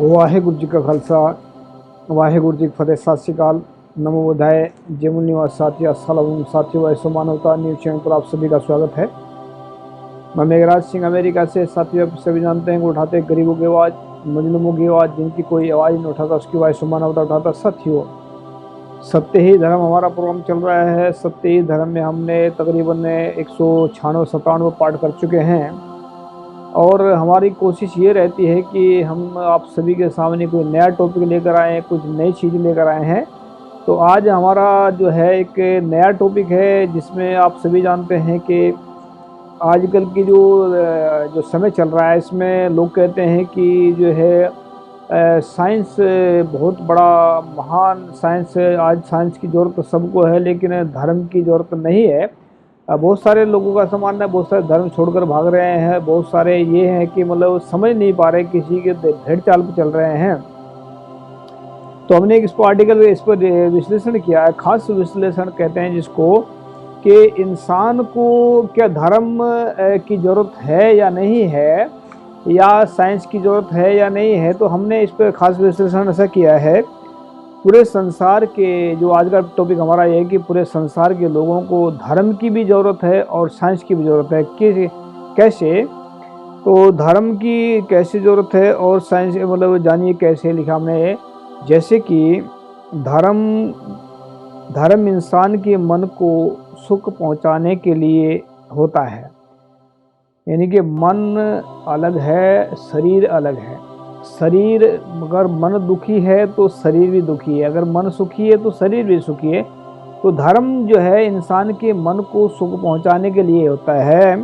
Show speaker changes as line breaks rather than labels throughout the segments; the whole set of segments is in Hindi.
ਵਾਹਿਗੁਰੂ जी का खालसा वाहिगुरु जी की फतेह। सत श्रीकाल, नमो बुद्धाय। जमुन निवास साथी अस्सलाम साथियों, ऐसो मानवता न्यूज चैनल पर आप सभी का स्वागत है। मैं मेघराज सिंह अमेरिका से। साथियों, आप सभी जानते हैं कि उठाते गरीबों की आवाज़, मजलूमों की आवाज़, जिनकी कोई आवाज़ नहीं उठाता उसकी आवाज़ ऐसो मानवता उठाता। साथियों, सत्य ही धर्म हमारा प्रोग्राम चल रहा है। सत्य ही धर्म में हमने तकरीबन 196-97 पाठ कर चुके हैं और हमारी कोशिश ये रहती है कि हम आप सभी के सामने कोई नया टॉपिक लेकर आए, कुछ नई चीज़ लेकर आए हैं। तो आज हमारा जो है एक नया टॉपिक है, जिसमें आप सभी जानते हैं कि आजकल की जो समय चल रहा है, इसमें लोग कहते हैं कि जो है साइंस बहुत बड़ा महान साइंस है। आज साइंस की ज़रूरत सबको है, लेकिन धर्म की ज़रूरत नहीं है। बहुत सारे लोगों का ऐसा मानना है, बहुत सारे धर्म छोड़कर भाग रहे हैं। बहुत सारे ये हैं कि मतलब समझ नहीं पा रहे, किसी के भेड़ चाल पर चल रहे हैं। तो हमने इसको आर्टिकल इस पर विश्लेषण किया है, खास विश्लेषण कहते हैं जिसको, कि इंसान को क्या धर्म की ज़रूरत है या नहीं है, या साइंस की ज़रूरत है या नहीं है। तो हमने इस पर खास विश्लेषण ऐसा किया है। पूरे संसार के, जो आज का टॉपिक हमारा ये है कि पूरे संसार के लोगों को धर्म की भी ज़रूरत है और साइंस की भी ज़रूरत है। कैसे? तो धर्म की कैसे ज़रूरत है और साइंस, मतलब जानिए कैसे लिखा हमने। जैसे कि धर्म इंसान के मन को सुख पहुंचाने के लिए होता है। यानी कि मन अलग है, शरीर अलग है। शरीर, अगर मन दुखी है तो शरीर भी दुखी है, अगर मन सुखी है तो शरीर भी सुखी है। तो धर्म जो है इंसान के मन को सुख पहुंचाने के लिए होता है।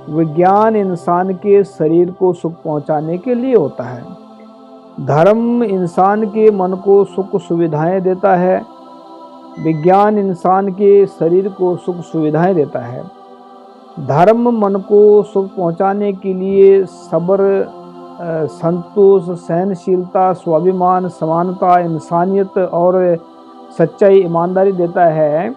विज्ञान इंसान के शरीर को सुख पहुंचाने के लिए होता है। धर्म इंसान के मन को सुख सुविधाएं देता है। विज्ञान इंसान के शरीर को सुख सुविधाएं देता है। धर्म मन को सुख पहुंचाने के लिए सब्र, संतोष, सहनशीलता, स्वाभिमान, समानता, इंसानियत और सच्चाई, ईमानदारी देता है।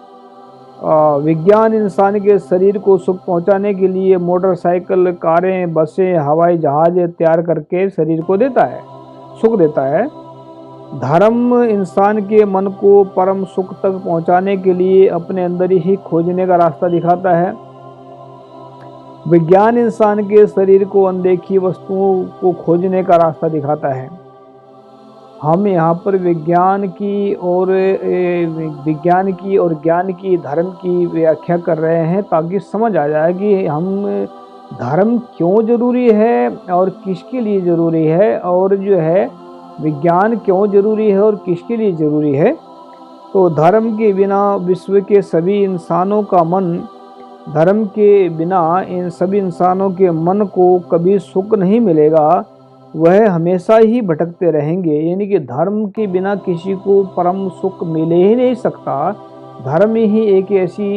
विज्ञान इंसान के शरीर को सुख पहुंचाने के लिए मोटरसाइकिल, कारें, बसें, हवाई जहाज तैयार करके शरीर को देता है, सुख देता है। धर्म इंसान के मन को परम सुख तक पहुंचाने के लिए अपने अंदर ही खोजने का रास्ता दिखाता है। विज्ञान इंसान के शरीर को अनदेखी वस्तुओं को खोजने का रास्ता दिखाता है। हम यहाँ पर विज्ञान की और ज्ञान की, धर्म की व्याख्या कर रहे हैं, ताकि समझ आ जाए कि हम धर्म क्यों ज़रूरी है और किसके लिए ज़रूरी है, और जो है विज्ञान क्यों ज़रूरी है और किसके लिए ज़रूरी है। तो धर्म के बिना विश्व के सभी इंसानों का मन, धर्म के बिना इन सभी इंसानों के मन को कभी सुख नहीं मिलेगा, वह हमेशा ही भटकते रहेंगे। यानी कि धर्म के बिना किसी को परम सुख मिले ही नहीं सकता। धर्म ही एक ऐसी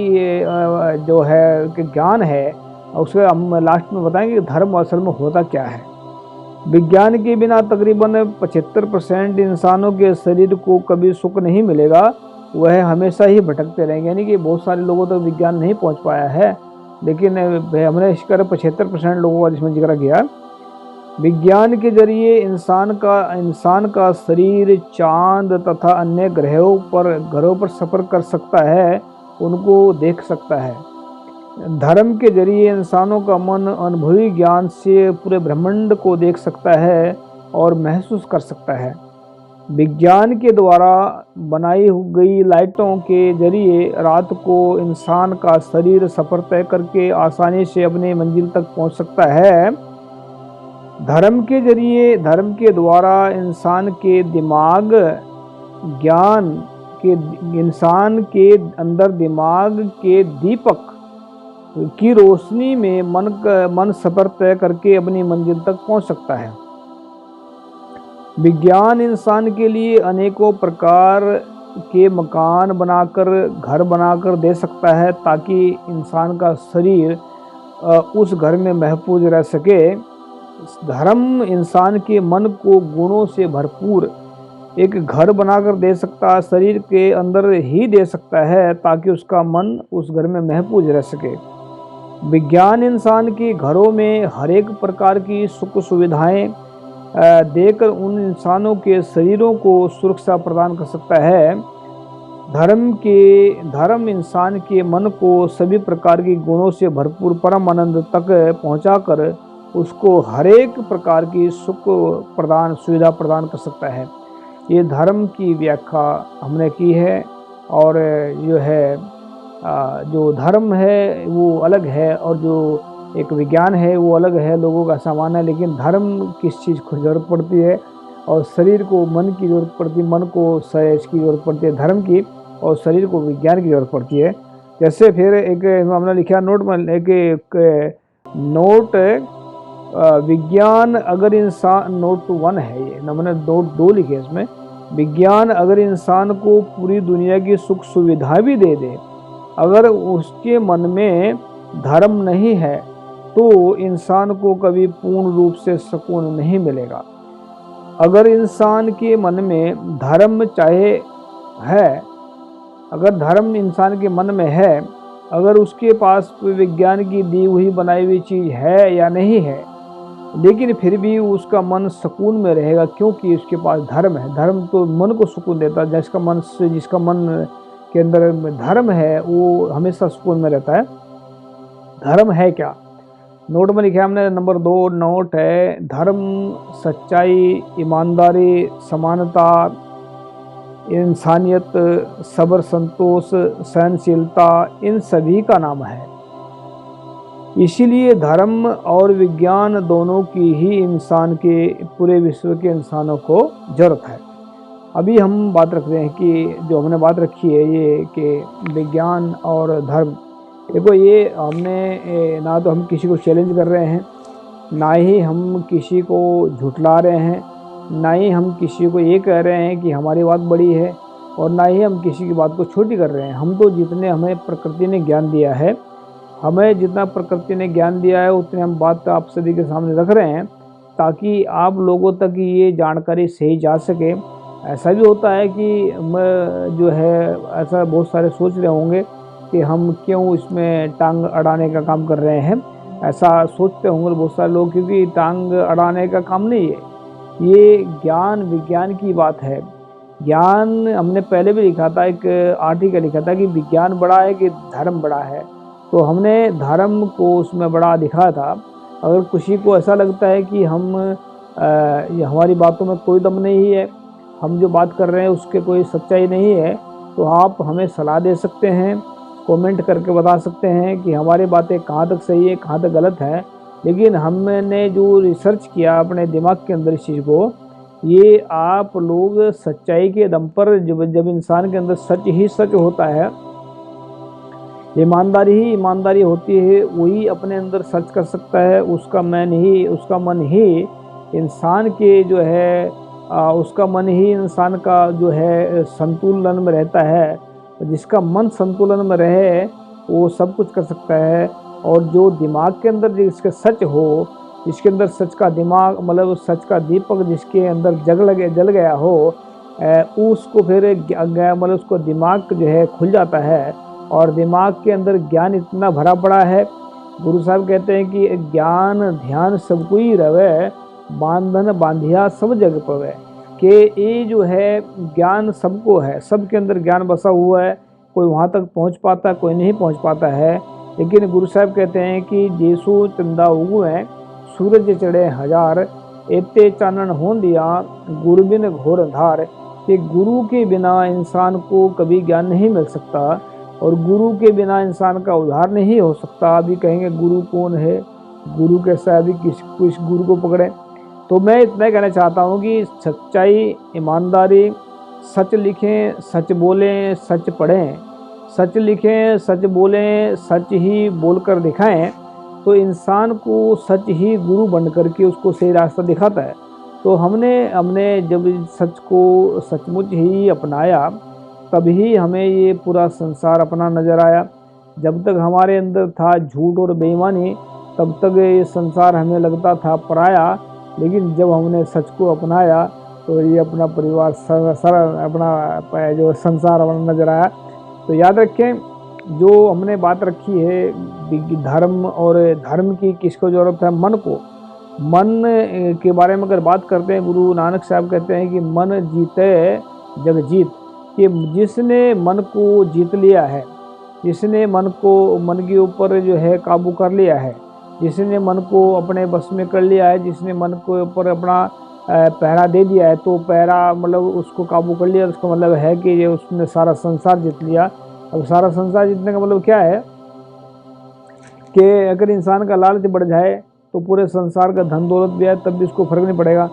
जो है कि ज्ञान है, उसके हम लास्ट में बताएंगे कि धर्म असल में होता क्या है। विज्ञान के बिना तकरीबन 75% इंसानों के शरीर को कभी सुख नहीं मिलेगा, वह हमेशा ही भटकते रहेंगे। यानी कि बहुत सारे लोगों तक विज्ञान नहीं पहुंच पाया है, लेकिन हमने इसका 75% लोगों का जिसमें जिक्र किया। विज्ञान के जरिए इंसान का शरीर चांद तथा अन्य ग्रहों पर सफ़र कर सकता है, उनको देख सकता है। धर्म के जरिए इंसानों का मन अनुभवी ज्ञान से पूरे ब्रह्मांड को देख सकता है और महसूस कर सकता है। विज्ञान के द्वारा बनाई गई लाइटों के जरिए रात को इंसान का शरीर सफ़र तय करके आसानी से अपनी मंजिल तक पहुंच सकता है। धर्म के द्वारा इंसान के दिमाग, ज्ञान के, इंसान के अंदर दिमाग के दीपक की रोशनी में मन सफ़र तय करके अपनी मंजिल तक पहुंच सकता है। विज्ञान इंसान के लिए अनेकों प्रकार के मकान बनाकर, घर बनाकर दे सकता है, ताकि इंसान का शरीर उस घर में महफूज रह सके। धर्म इंसान के मन को गुणों से भरपूर एक घर बनाकर दे सकता है, शरीर के अंदर ही दे सकता है, ताकि उसका मन उस घर में महफूज रह सके। विज्ञान इंसान के घरों में हर एक प्रकार की सुख सुविधाएं देकर उन इंसानों के शरीरों को सुरक्षा प्रदान कर सकता है। धर्म इंसान के मन को सभी प्रकार के गुणों से भरपूर परम आनंद तक पहुंचाकर उसको हरेक प्रकार की सुविधा प्रदान कर सकता है। ये धर्म की व्याख्या हमने की है। और जो है जो धर्म है वो अलग है और जो एक विज्ञान है वो अलग है, लोगों का सामान है। लेकिन धर्म किस चीज़ को ज़रूरत पड़ती है, और शरीर को मन की ज़रूरत पड़ती है, मन को इसकी ज़रूरत पड़ती है धर्म की, और शरीर को विज्ञान की ज़रूरत पड़ती है। जैसे फिर एक हमने लिखा नोट में एक नोट विज्ञान अगर इंसान, नोट 1 है ये, हमने नोट 2 लिखे इसमें। विज्ञान अगर इंसान को पूरी दुनिया की सुख सुविधा भी दे दे, अगर उसके मन में धर्म नहीं है तो इंसान को कभी पूर्ण रूप से सुकून नहीं मिलेगा। अगर इंसान के मन में धर्म चाहे है, अगर धर्म इंसान के मन में है, अगर उसके पास विज्ञान की दी हुई बनाई हुई चीज़ है या नहीं है, लेकिन फिर भी उसका मन सुकून में रहेगा, क्योंकि उसके पास धर्म है। धर्म तो मन को सुकून देता है। जिसका मन के अंदर धर्म है वो हमेशा सुकून में रहता है। धर्म है क्या? नोट में लिखा हमने नंबर 2 नोट है, धर्म सच्चाई, ईमानदारी, समानता, इंसानियत, सब्र, संतोष, सहनशीलता, इन सभी का नाम है। इसीलिए धर्म और विज्ञान दोनों की ही इंसान के पूरे विश्व के इंसानों को जरूरत है। अभी हम बात रख रहे हैं कि जो हमने बात रखी है ये कि विज्ञान और धर्म, देखो ये हमने ना तो हम किसी को चैलेंज कर रहे हैं, ना ही हम किसी को झुठला रहे हैं, ना ही हम किसी को ये कह रहे हैं कि हमारी बात बड़ी है, और ना ही हम किसी की बात को छोटी कर रहे हैं। हम तो जितने हमें प्रकृति ने ज्ञान दिया है, हमें जितना प्रकृति ने ज्ञान दिया है उतने हम बात आप सभी के सामने रख रहे हैं, ताकि आप लोगों तक ये जानकारी सही जा सके। ऐसा भी होता है कि मैं जो है ऐसा बहुत सारे सोच रहे होंगे कि हम क्यों इसमें टांग अड़ाने का काम कर रहे हैं, ऐसा सोचते होंगे बहुत सारे लोग, क्योंकि टांग अड़ाने का काम नहीं है, ये ज्ञान विज्ञान की बात है। ज्ञान हमने पहले भी लिखा था, एक आर्टिकल लिखा था कि विज्ञान बड़ा है कि धर्म बड़ा है, तो हमने धर्म को उसमें बड़ा दिखा था। अगर किसी को ऐसा लगता है कि हमारी बातों में कोई दम नहीं है, हम जो बात कर रहे हैं उसके कोई सच्चाई नहीं है, तो आप हमें सलाह दे सकते हैं, कमेंट करके बता सकते हैं कि हमारी बातें कहाँ तक सही है, कहाँ तक गलत है। लेकिन हमने जो रिसर्च किया अपने दिमाग के अंदर इस चीज़ को, ये आप लोग सच्चाई के दम पर, जब इंसान के अंदर सच ही सच होता है, ईमानदारी ही ईमानदारी होती है, वही अपने अंदर सच कर सकता है। उसका मन ही इंसान के जो है उसका मन ही इंसान का जो है संतुलन में रहता है। जिसका मन संतुलन में रहे वो सब कुछ कर सकता है। और जो दिमाग के अंदर जिसके सच हो, जिसके अंदर सच का दिमाग, मतलब सच का दीपक जिसके अंदर जल गया हो, उसको फिर मतलब उसको दिमाग जो है खुल जाता है, और दिमाग के अंदर ज्ञान इतना भरा पड़ा है। गुरु साहब कहते हैं कि ज्ञान ध्यान सबको ही रवे, बांधन बांधिया सब जग पवे, कि ये जो है ज्ञान सबको है, सबके अंदर ज्ञान बसा हुआ है। कोई वहाँ तक पहुँच पाता, कोई नहीं पहुँच पाता है। लेकिन गुरु साहब कहते हैं कि जैसो चंदा उगवे सूरज चढ़े हजार, एते चानन हो दिया गुरु बिन घोर अंधार, कि गुरु के बिना इंसान को कभी ज्ञान नहीं मिल सकता, और गुरु के बिना इंसान का उद्धार नहीं हो सकता। अभी कहेंगे गुरु कौन है, गुरु कैसा है, अभी किस गुरु को पकड़े। तो मैं इतना कहना चाहता हूँ कि सच्चाई, ईमानदारी, सच लिखें, सच बोलें, सच पढ़ें, सच लिखें, सच बोलें, सच ही बोलकर दिखाएं, तो इंसान को सच ही गुरु बन करके उसको सही रास्ता दिखाता है। तो हमने जब सच को सचमुच ही अपनाया, तभी हमें ये पूरा संसार अपना नजर आया। जब तक हमारे अंदर था झूठ और बेईमानी, तब तक ये संसार हमें लगता था पराया। लेकिन जब हमने सच को अपनाया तो ये अपना परिवार अपना जो संसार अपना नजर आया। तो याद रखें, जो हमने बात रखी है धर्म, और धर्म की किसको जरूरत है, मन को। मन के बारे में अगर बात करते हैं, गुरु नानक साहब कहते हैं कि मन जीते जग जीत। कि जिसने मन को जीत लिया है, जिसने मन के ऊपर जो है काबू कर लिया है, जिसने मन को अपने बस में कर लिया है, जिसने मन के ऊपर अपना पहरा दे दिया है, तो पहरा मतलब उसको काबू कर लिया, उसका मतलब है कि ये उसने सारा संसार जीत लिया। अब सारा संसार जीतने का मतलब क्या है कि अगर इंसान का लालच बढ़ जाए तो पूरे संसार का धन दौलत भी है तब भी उसको फर्क नहीं पड़ेगा,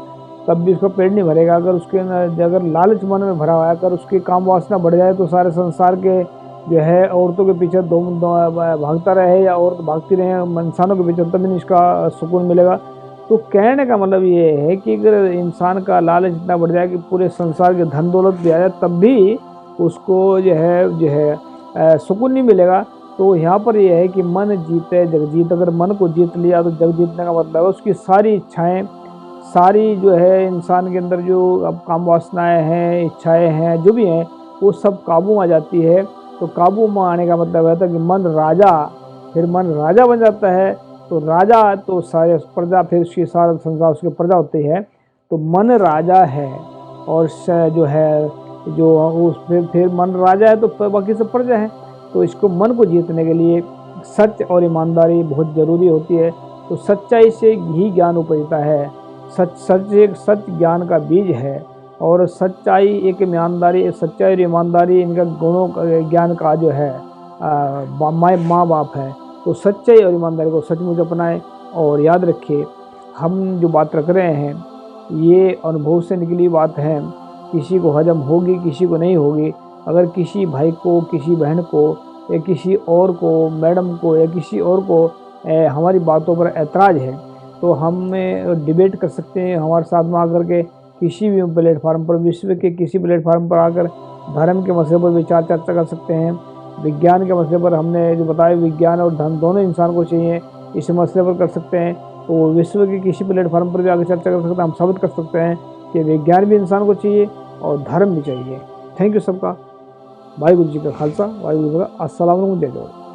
तब भी उसका पेट नहीं भरेगा। अगर लालच मन में भरा हुआ है, अगर उसकी काम वासना बढ़ जाए तो सारे संसार के जो है औरतों के पीछे भागता रहे या औरत भागती रहे इंसानों के पीछे, तब भी नहीं इसका सुकून मिलेगा। तो कहने का मतलब ये है कि अगर इंसान का लालच इतना बढ़ जाए कि पूरे संसार के धन दौलत भी आ जाए तब भी उसको जो है सुकून नहीं मिलेगा। तो यहाँ पर यह है कि मन जीते जग जीत। अगर मन को जीत लिया तो जग जीतने का मतलब है उसकी सारी इच्छाएं, सारी जो है इंसान के अंदर जो अब काम वासनाएं हैं, इच्छाएं हैं, जो भी हैं, वो सब काबू में आ जाती है। तो काबू में आने का मतलब है कि मन राजा, फिर मन राजा बन जाता है। तो राजा तो सारे प्रजा, फिर उसकी सारा संसार उसकी प्रजा होती है। तो मन राजा है और जो है जो उस फिर मन राजा है तो बाकी सब प्रजा है। तो इसको मन को जीतने के लिए सत्य और ईमानदारी बहुत ज़रूरी होती है। तो सच्चाई से ही ज्ञान उपजता है। सच एक सत्य ज्ञान का बीज है और सच्चाई एक ईमानदारी, सच्चाई और ईमानदारी इनका गुणों ज्ञान का जो है माँ बाप है। तो सच्चाई और ईमानदारी को सचमुच अपनाएं और याद रखिए, हम जो बात रख रहे हैं ये अनुभव से निकली बात है। किसी को हजम होगी, किसी को नहीं होगी। अगर किसी भाई को, किसी बहन को या किसी और को, मैडम को या किसी और को हमारी बातों पर ऐतराज़ है तो हम डिबेट कर सकते हैं हमारे साथ में आकर के। किसी भी प्लेटफार्म पर, विश्व के किसी प्लेटफार्म पर आकर धर्म के मसले पर विचार चर्चा कर सकते हैं। विज्ञान के मसले पर हमने जो बताया, विज्ञान और धर्म दोनों इंसान को चाहिए, इस मसले पर कर सकते हैं। तो विश्व के किसी प्लेटफार्म पर भी आकर चर्चा कर सकते हैं। हम साबित कर सकते हैं कि विज्ञान भी इंसान को चाहिए और धर्म भी चाहिए। थैंक यू सबका। वाहिगुरु जी का खालसा, वाहिगुरु जी का अस्सलाम वालेकुम, जय जोहार।